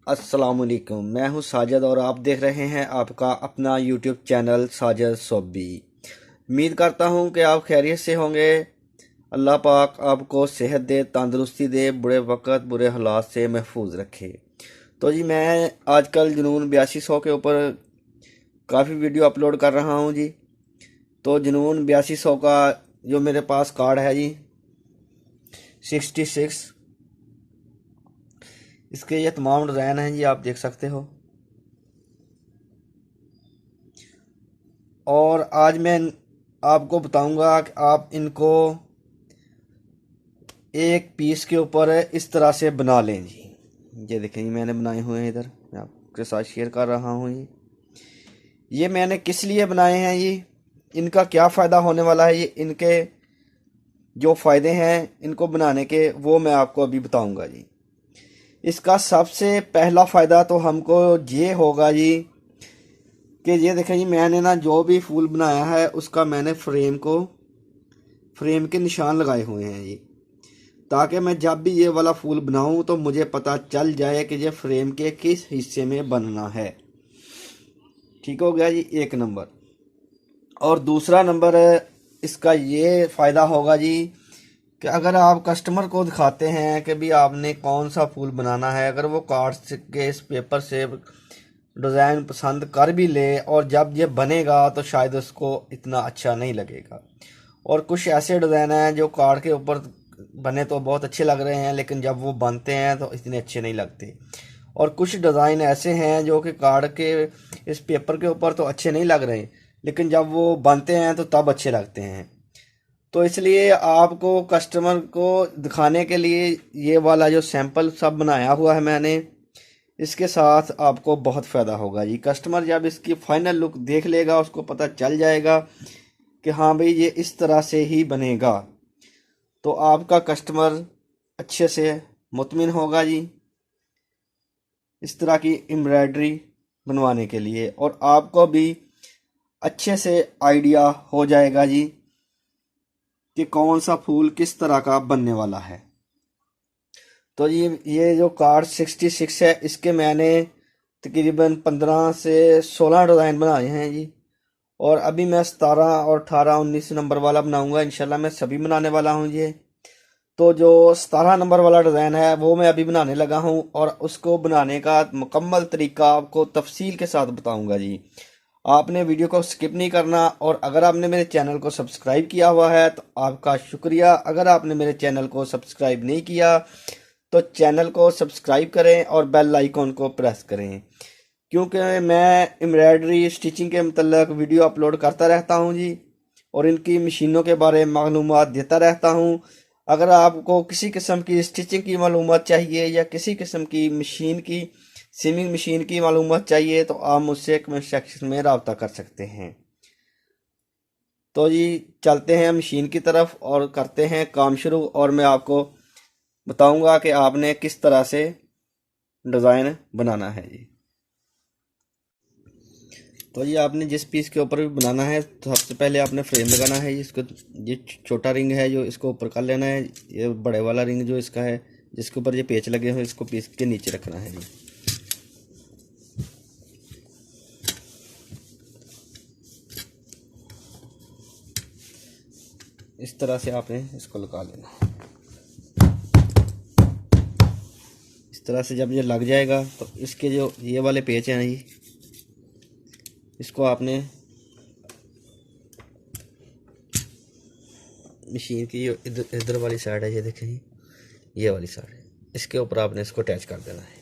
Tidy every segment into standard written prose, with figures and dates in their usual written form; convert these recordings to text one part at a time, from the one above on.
अस्सलामुअलैकुम। मैं हूं साजिद और आप देख रहे हैं आपका अपना यूट्यूब चैनल साजिद सोबी। उम्मीद करता हूं कि आप खैरियत से होंगे। अल्लाह पाक आपको सेहत दे, तंदुरुस्ती दे, बुरे वक़्त बुरे हालात से महफूज रखे। तो जी मैं आजकल जुनून 8200 के ऊपर काफ़ी वीडियो अपलोड कर रहा हूं जी। तो जुनून 8200 का जो मेरे पास कार्ड है जी 66, इसके ये तमाम डिज़ाइन हैं जी, आप देख सकते हो। और आज मैं आपको बताऊंगा कि आप इनको एक पीस के ऊपर इस तरह से बना लें जी। ये देखें जी, मैंने बनाए हुए हैं, इधर मैं आपके साथ शेयर कर रहा हूँ। ये मैंने किस लिए बनाए हैं, ये इनका क्या फ़ायदा होने वाला है, ये इनके जो फ़ायदे हैं इनको बनाने के वो मैं आपको अभी बताऊंगा जी। इसका सबसे पहला फ़ायदा तो हमको ये होगा जी कि ये देखें जी, मैंने ना जो भी फूल बनाया है उसका मैंने फ्रेम के निशान लगाए हुए हैं ये, ताकि मैं जब भी ये वाला फूल बनाऊं तो मुझे पता चल जाए कि ये फ्रेम के किस हिस्से में बनना है। ठीक हो गया जी, एक नंबर। और दूसरा नंबर इसका ये फ़ायदा होगा जी कि अगर आप कस्टमर को दिखाते हैं कि भी आपने कौन सा फूल बनाना है, अगर वो कार्ड के इस पेपर से डिज़ाइन पसंद कर भी ले और जब ये बनेगा तो शायद उसको इतना अच्छा नहीं लगेगा। और कुछ ऐसे डिज़ाइन हैं जो कार्ड के ऊपर बने तो बहुत अच्छे लग रहे हैं, लेकिन जब वो बनते हैं तो इतने अच्छे नहीं लगते। और कुछ डिज़ाइन ऐसे हैं जो कि कार्ड के इस पेपर के ऊपर तो अच्छे नहीं लग रहे, लेकिन जब वो बनते हैं तो तब अच्छे लगते हैं। तो इसलिए आपको कस्टमर को दिखाने के लिए ये वाला जो सैंपल सब बनाया हुआ है मैंने, इसके साथ आपको बहुत फ़ायदा होगा जी। कस्टमर जब इसकी फाइनल लुक देख लेगा उसको पता चल जाएगा कि हाँ भाई ये इस तरह से ही बनेगा, तो आपका कस्टमर अच्छे से मुतमिन होगा जी इस तरह की एम्ब्रॉयडरी बनवाने के लिए। और आपको भी अच्छे से आइडिया हो जाएगा जी कि कौन सा फूल किस तरह का बनने वाला है। तो ये जो कार्ड 66 है, इसके मैंने तकरीबन 15 से 16 डिज़ाइन बनाए हैं जी। और अभी मैं 17 और 18 19 नंबर वाला बनाऊंगा, इंशाल्लाह मैं सभी बनाने वाला हूँ ये। तो जो 17 नंबर वाला डिज़ाइन है वो मैं अभी बनाने लगा हूँ और उसको बनाने का मुकम्मल तरीका आपको तफसील के साथ बताऊंगा जी। आपने वीडियो को स्किप नहीं करना। और अगर आपने मेरे चैनल को सब्सक्राइब किया हुआ है तो आपका शुक्रिया। अगर आपने मेरे चैनल को सब्सक्राइब नहीं किया तो चैनल को सब्सक्राइब करें और बेल आइकॉन को प्रेस करें, क्योंकि मैं एम्ब्रॉयडरी स्टिचिंग के मतलब वीडियो अपलोड करता रहता हूँ जी, और इनकी मशीनों के बारे में मालूमात देता रहता हूँ। अगर आपको किसी किस्म की स्टिचिंग की मालूमात चाहिए या किसी किस्म की मशीन की सिमिंग मशीन की मालूमात चाहिए तो आप मुझसे कमेंट सेक्शन में रब्ता कर सकते हैं। तो जी चलते हैं मशीन की तरफ और करते हैं काम शुरू, और मैं आपको बताऊंगा कि आपने किस तरह से डिज़ाइन बनाना है जी। तो ये आपने जिस पीस के ऊपर भी बनाना है तो सबसे पहले आपने फ्रेम लगाना है। इसको ये छोटा रिंग है जो इसको ऊपर कर लेना है, ये बड़े वाला रिंग जो इसका है जिसके ऊपर ये पेच लगे हुए इसको पीस के नीचे रखना है जी। इस तरह से आपने इसको लगा लेना है। इस तरह से जब ये लग जाएगा तो इसके जो ये वाले पेच हैं जी, इसको आपने मशीन की जो इधर इधर वाली साइड है, ये देखें ये वाली साइड है, इसके ऊपर आपने इसको अटैच कर देना है।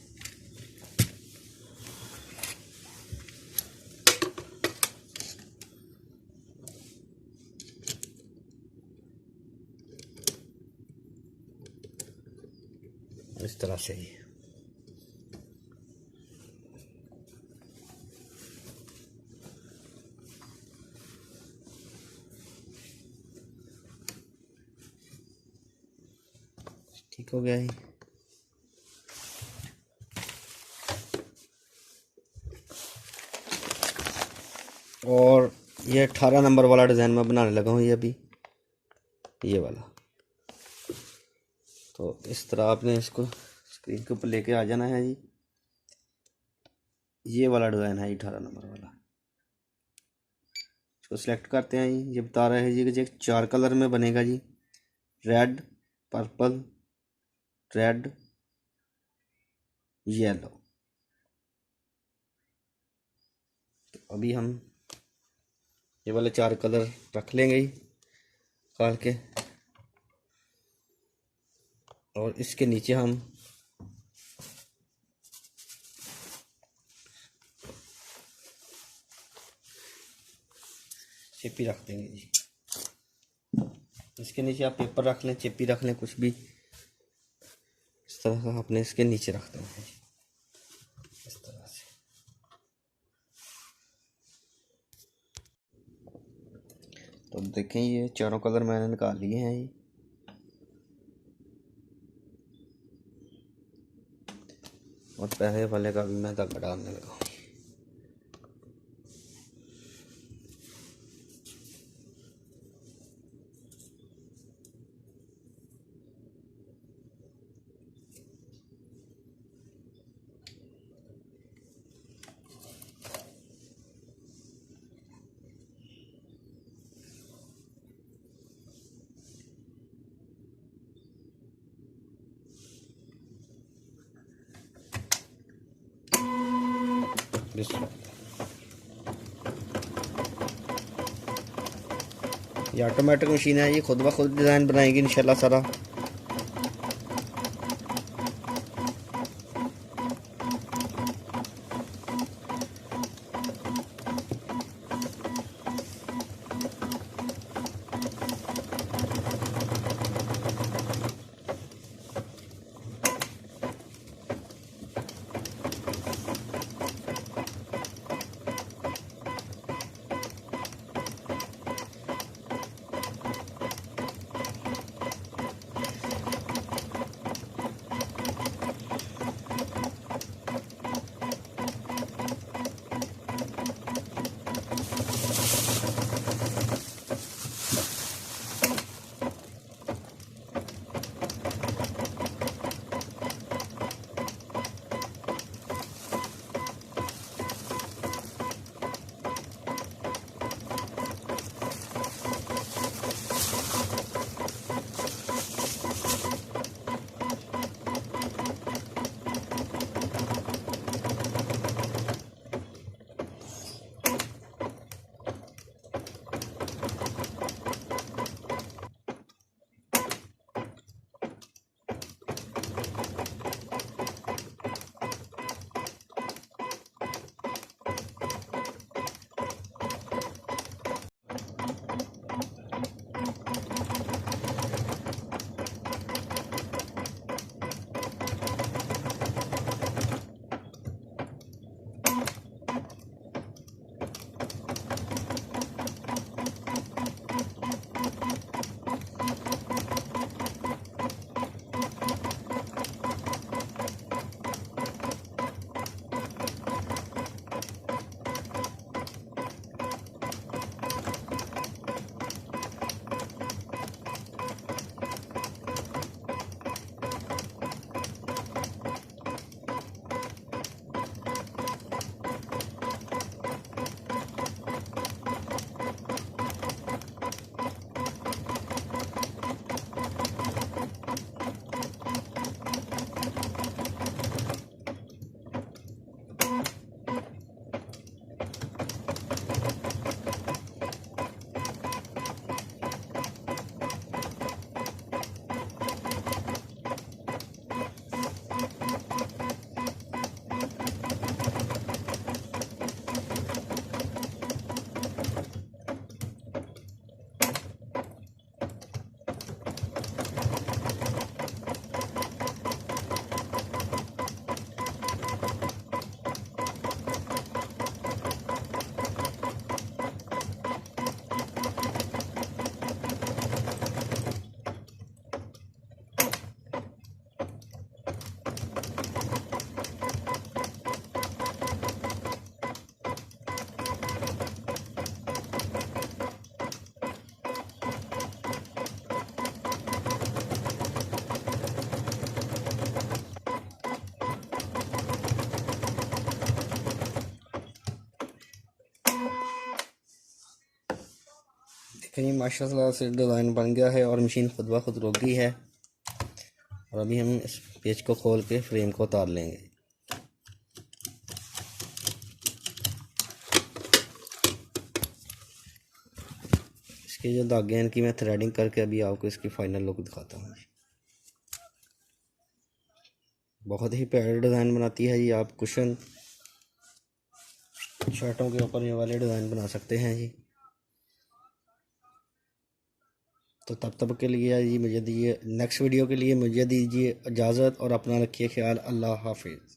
इस तरह से ही ठीक हो गया है। और ये 18 नंबर वाला डिज़ाइन मैं बनाने लगा हूँ, ये अभी ये वाला। तो इस तरह आपने इसको स्क्रीन के ऊपर लेके आ जाना है जी। ये वाला डिज़ाइन है 18 नंबर वाला। इसको सिलेक्ट करते हैं जी। ये बता रहे हैं जी कि 4 कलर में बनेगा जी, रेड, पर्पल, रेड, येलो। तो अभी हम ये वाले 4 कलर रख लेंगे ही निकाल के, और इसके नीचे हम चिप्पी रख देंगे जी। इसके नीचे आप पेपर रख लें, चिप्पी रख लें, कुछ भी इस तरह का आपने इसके नीचे रख देना है जी, इस तरह से। तो देखें ये चारों कलर मैंने निकाल लिए हैं ये। और पहले वाले का भी मैं धागा डालने लगा। ये ऑटोमेटिक मशीन है, ये खुद ब खुद डिज़ाइन बनाएगी इंशाल्लाह सारा। ये माशाल्लाह से डिज़ाइन बन गया है और मशीन खुद ब खुद रुक गई है। और अभी हम इस पेज को खोल के फ्रेम को उतार लेंगे। इसके जो धागे हैं इनकी मैं थ्रेडिंग करके अभी आपको इसकी फाइनल लुक दिखाता हूँ। बहुत ही प्यारा डिज़ाइन बनाती है जी। आप कुशन शर्टों के ऊपर ये वाले डिज़ाइन बना सकते हैं जी। तो तब के लिए जी मुझे दीजिए, नेक्स्ट वीडियो के लिए मुझे दीजिए इजाज़त और अपना रखिए ख्याल। अल्लाह हाफिज़।